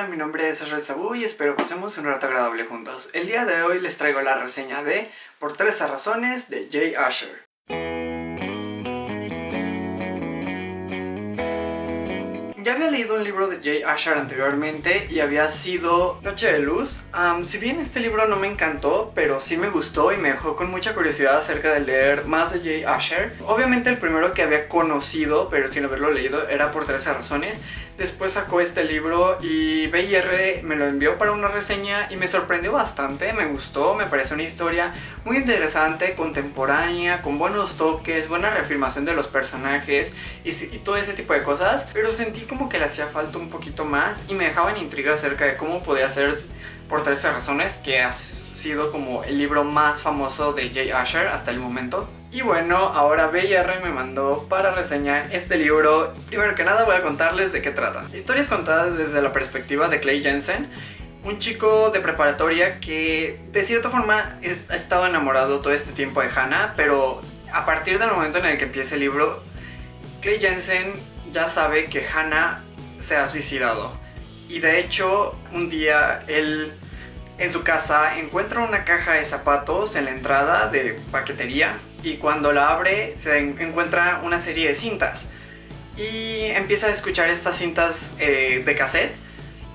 Hola, mi nombre es Red Sabu y espero pasemos un rato agradable juntos. El día de hoy les traigo la reseña de Por 13 razones de Jay Asher. Ya había leído un libro de Jay Asher anteriormente y había sido Noche de Luz. Si bien este libro no me encantó, pero sí me gustó y me dejó con mucha curiosidad acerca de leer más de Jay Asher. Obviamente el primero que había conocido, pero sin haberlo leído, era Por 13 razones. Después sacó este libro y B&R me lo envió para una reseña y me sorprendió bastante, me gustó, me pareció una historia muy interesante, contemporánea, con buenos toques, buena reafirmación de los personajes y todo ese tipo de cosas, pero sentí como que le hacía falta un poquito más y me dejaba en intriga acerca de cómo podía ser Por 13 razones, que ha sido como el libro más famoso de Jay Asher hasta el momento. Y bueno, ahora B&R me mandó para reseñar este libro. Primero que nada voy a contarles de qué trata. Historias contadas desde la perspectiva de Clay Jensen, un chico de preparatoria que de cierta forma ha estado enamorado todo este tiempo de Hannah, pero a partir del momento en el que empieza el libro, Clay Jensen ya sabe que Hannah se ha suicidado. Y de hecho, un día él en su casa encuentra una caja de zapatos en la entrada de paquetería y cuando la abre se encuentra una serie de cintas y empieza a escuchar estas cintas de cassette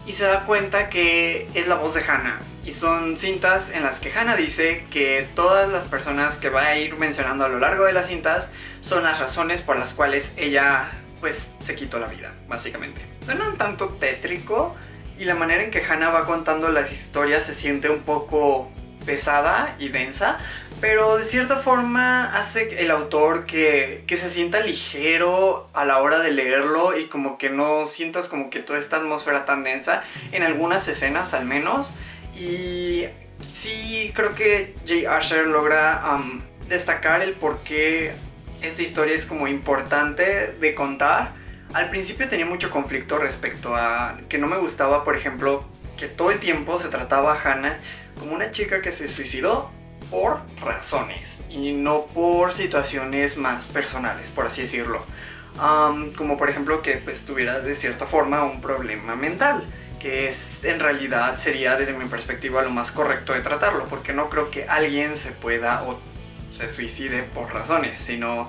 y se da cuenta que es la voz de Hannah y son cintas en las que Hannah dice que todas las personas que va a ir mencionando a lo largo de las cintas son las razones por las cuales ella pues se quitó la vida, básicamente. Suena un tanto tétrico y la manera en que Hannah va contando las historias se siente un poco pesada y densa, pero de cierta forma hace el autor que se sienta ligero a la hora de leerlo y como que no sientas como que toda esta atmósfera tan densa en algunas escenas al menos. Y sí creo que Jay Asher logra destacar el por qué esta historia es como importante de contar. Al principio tenía mucho conflicto respecto a que no me gustaba, por ejemplo, que todo el tiempo se trataba a Hannah como una chica que se suicidó por razones y no por situaciones más personales, por así decirlo. Como por ejemplo que pues tuviera de cierta forma un problema mental, que en realidad sería desde mi perspectiva lo más correcto de tratarlo, porque no creo que alguien se pueda o se suicide por razones, sino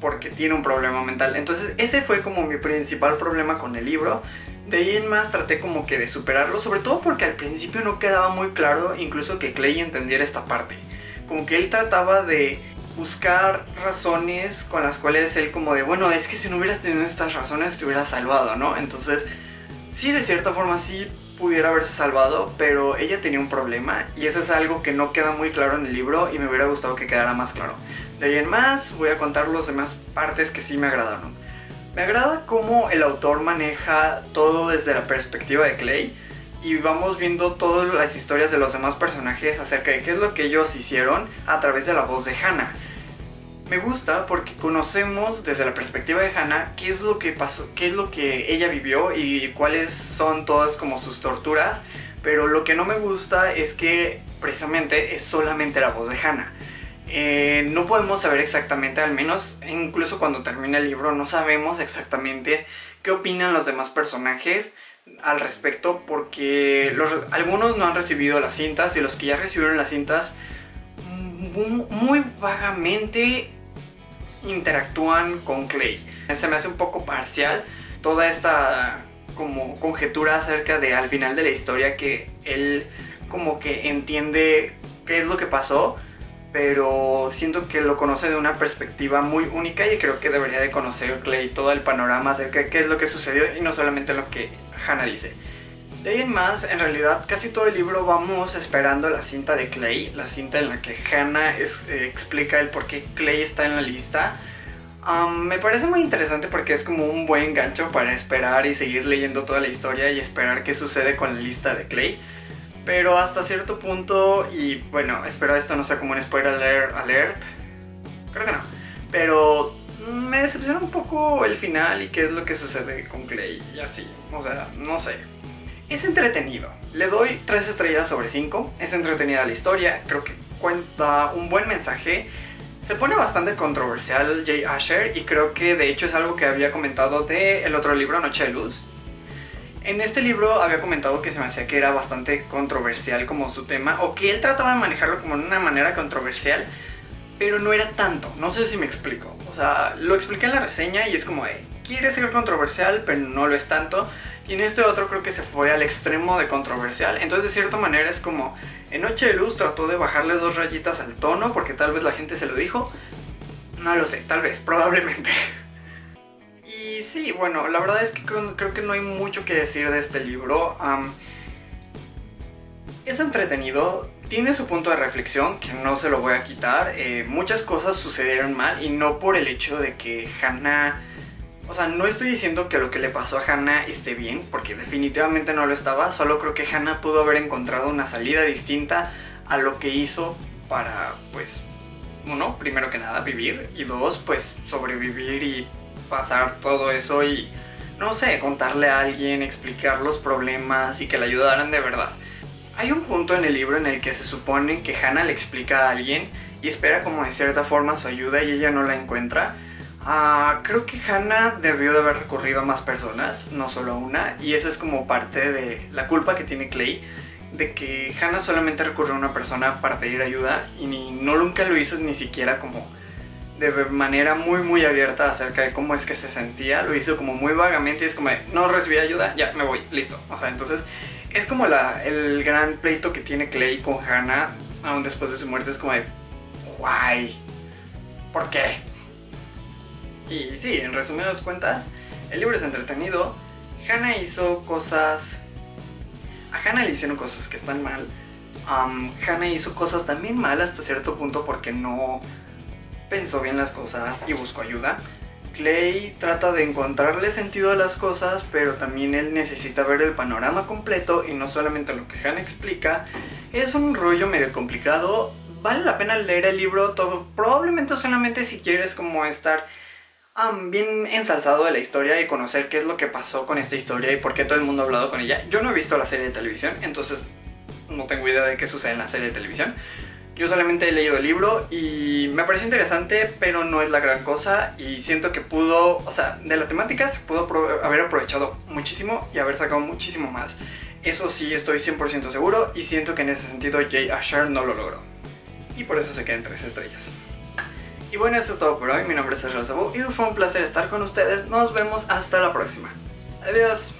porque tiene un problema mental. Entonces ese fue como mi principal problema con el libro. De ahí en más traté como que de superarlo, sobre todo porque al principio no quedaba muy claro incluso que Clay entendiera esta parte. Como que él trataba de buscar razones con las cuales él como de, bueno, es que si no hubieras tenido estas razones te hubieras salvado, ¿no? Entonces sí, de cierta forma sí pudiera haberse salvado, pero ella tenía un problema y eso es algo que no queda muy claro en el libro y me hubiera gustado que quedara más claro. De ahí en más voy a contar las demás partes que sí me agradaron. Me agrada cómo el autor maneja todo desde la perspectiva de Clay y vamos viendo todas las historias de los demás personajes acerca de qué es lo que ellos hicieron a través de la voz de Hannah. Me gusta porque conocemos desde la perspectiva de Hannah qué es lo que pasó, qué es lo que ella vivió y cuáles son todas como sus torturas, pero lo que no me gusta es que precisamente es solamente la voz de Hannah. No podemos saber exactamente, al menos incluso cuando termina el libro no sabemos exactamente qué opinan los demás personajes al respecto, porque algunos no han recibido las cintas y los que ya recibieron las cintas muy vagamente interactúan con Clay. Se me hace un poco parcial toda esta como conjetura acerca de al final de la historia que él como que entiende qué es lo que pasó, pero siento que lo conoce de una perspectiva muy única y creo que debería de conocer Clay todo el panorama acerca de qué es lo que sucedió y no solamente lo que Hannah dice. De ahí en más, en realidad casi todo el libro vamos esperando la cinta de Clay, la cinta en la que Hannah explica el por qué Clay está en la lista. Me parece muy interesante porque es como un buen gancho para esperar y seguir leyendo toda la historia y esperar qué sucede con la lista de Clay. Pero hasta cierto punto, y bueno, espero esto no sea como un spoiler alert, creo que no, pero me decepciona un poco el final y qué es lo que sucede con Clay y así, o sea, no sé. Es entretenido, le doy 3 estrellas sobre 5, es entretenida la historia, creo que cuenta un buen mensaje. Se pone bastante controversial Jay Asher y creo que de hecho es algo que había comentado del otro libro, Noche de Luz. En este libro había comentado que se me hacía que era bastante controversial como su tema, o que él trataba de manejarlo como de una manera controversial, pero no era tanto, no sé si me explico. O sea, lo expliqué en la reseña y es como quiere ser controversial, pero no lo es tanto. Y en este otro creo que se fue al extremo de controversial. Entonces de cierta manera es como, en Noche de Luz trató de bajarle 2 rayitas al tono, porque tal vez la gente se lo dijo. No lo sé, tal vez, probablemente. Y sí, bueno, la verdad es que creo que no hay mucho que decir de este libro. Es entretenido, tiene su punto de reflexión, que no se lo voy a quitar. Muchas cosas sucedieron mal y no por el hecho de que Hannah... O sea, no estoy diciendo que lo que le pasó a Hannah esté bien, porque definitivamente no lo estaba. Solo creo que Hannah pudo haber encontrado una salida distinta a lo que hizo para, pues, uno, primero que nada, vivir. Y dos, pues, sobrevivir y pasar todo eso y, no sé, contarle a alguien, explicar los problemas y que le ayudaran de verdad. Hay un punto en el libro en el que se supone que Hannah le explica a alguien y espera como de cierta forma su ayuda y ella no la encuentra. Creo que Hannah debió de haber recurrido a más personas, no solo a una, y eso es como parte de la culpa que tiene Clay, de que Hannah solamente recurrió a una persona para pedir ayuda y nunca lo hizo ni siquiera como de manera muy abierta acerca de cómo es que se sentía. Lo hizo como muy vagamente y es como de, no recibí ayuda, ya me voy, listo. O sea, entonces es como el gran pleito que tiene Clay con Hannah aún después de su muerte. Es como de, guay, ¿por qué? Y sí, en resumidas cuentas, el libro es entretenido. Hannah hizo cosas... A Hannah le hicieron cosas que están mal. Hannah hizo cosas también mal hasta cierto punto porque no pensó bien las cosas y buscó ayuda. Clay trata de encontrarle sentido a las cosas, pero también él necesita ver el panorama completo y no solamente lo que Hannah explica. Es un rollo medio complicado. Vale la pena leer el libro, probablemente solamente si quieres como estar bien ensalzado de la historia y conocer qué es lo que pasó con esta historia y por qué todo el mundo ha hablado con ella. Yo no he visto la serie de televisión, entonces no tengo idea de qué sucede en la serie de televisión. Yo solamente he leído el libro y me pareció interesante, pero no es la gran cosa. Y siento que pudo, o sea, de la temática se pudo haber aprovechado muchísimo y haber sacado muchísimo más. Eso sí, estoy 100% seguro y siento que en ese sentido J. Asher no lo logró. Y por eso se queda en 3 estrellas. Y bueno, eso es todo por hoy. Mi nombre es Sergio Sabú y fue un placer estar con ustedes. Nos vemos hasta la próxima. Adiós.